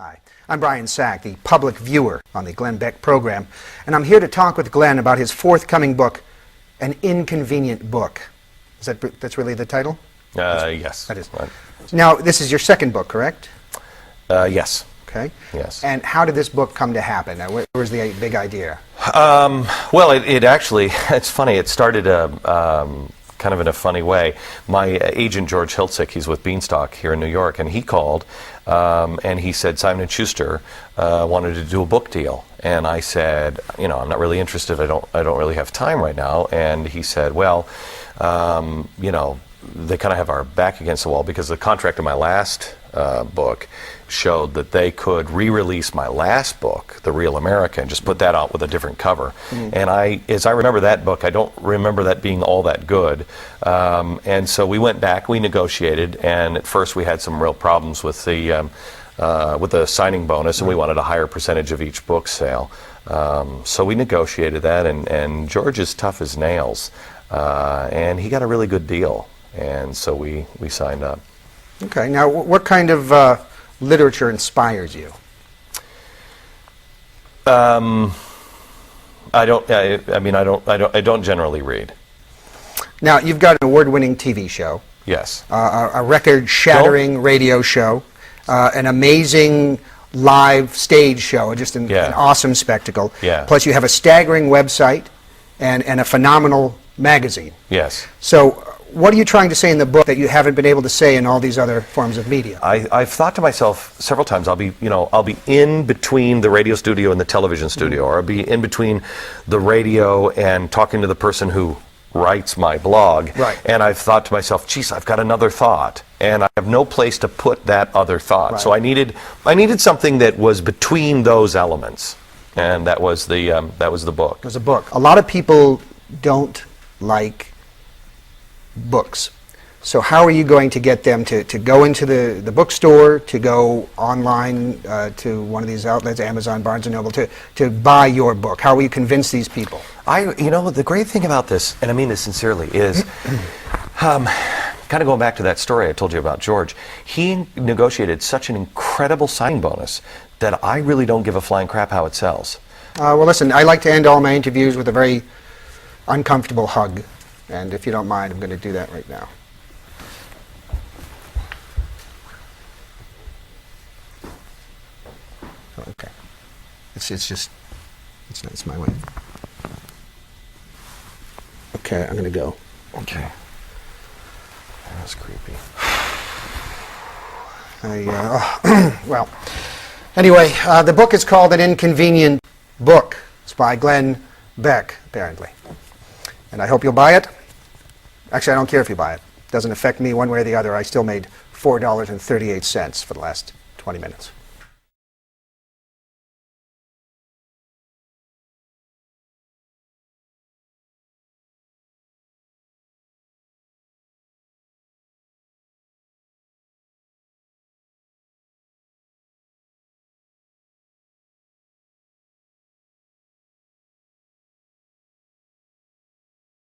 Hi, I'm Brian Sack, the public viewer on the Glenn Beck program, and I'm here to talk with Glenn about his forthcoming book, An Inconvenient Book. That's really the title? Yes. That is. Now, this is your second book, correct? Yes. Okay. Yes. And how did this book come to happen? Now, where was the big idea? Well, it actually, it's funny, it started kind of in a funny way. My agent, George Hiltzik, he's with Beanstalk here in New York, and he called and he said Simon & Schuster wanted to do a book deal. And I said, you know, I'm not really interested. I don't really have time right now. And he said, well, you know, they kind of have our back against the wall because the contract of my last book showed that they could re-release my last book, The Real America, and just put that out with a different cover. And as I remember that book, I don't remember that being all that good. And so we went back, we negotiated, and at first we had some real problems with the signing bonus, and we wanted a higher percentage of each book sale. So we negotiated that, and George is tough as nails, and he got a really good deal. And so we signed up. Okay. Now, what kind of literature inspires you? I don't generally read. Now, you've got an award-winning TV show. Yes. A record-shattering radio show, an amazing live stage show, just an awesome spectacle. Yeah. Plus, you have a staggering website and a phenomenal magazine. Yes. So, what are you trying to say in the book that you haven't been able to say in all these other forms of media? I've thought to myself several times, I'll be in between the radio studio and the television studio, or I'll be in between the radio and talking to the person who writes my blog. Right. And I've thought to myself, geez, I've got another thought, and I have no place to put that other thought. Right. So I needed something that was between those elements, and that was the book. It was a book. A lot of people don't like books. So how are you going to get them to go into the bookstore, to go online to one of these outlets, Amazon, Barnes & Noble, to buy your book? How will you convince these people? The great thing about this, and I mean this sincerely, is kind of going back to that story I told you about George. He negotiated such an incredible signing bonus that I really don't give a flying crap how it sells. Well, listen, I like to end all my interviews with a very uncomfortable hug. And if you don't mind, I'm going to do that right now. Oh, okay. It's my way. Okay, I'm going to go. Okay. That was creepy. Well, anyway, the book is called An Inconvenient Book. It's by Glenn Beck, apparently. And I hope you'll buy it. Actually, I don't care if you buy it. It doesn't affect me one way or the other. I still made $4.38 for the last 20 minutes.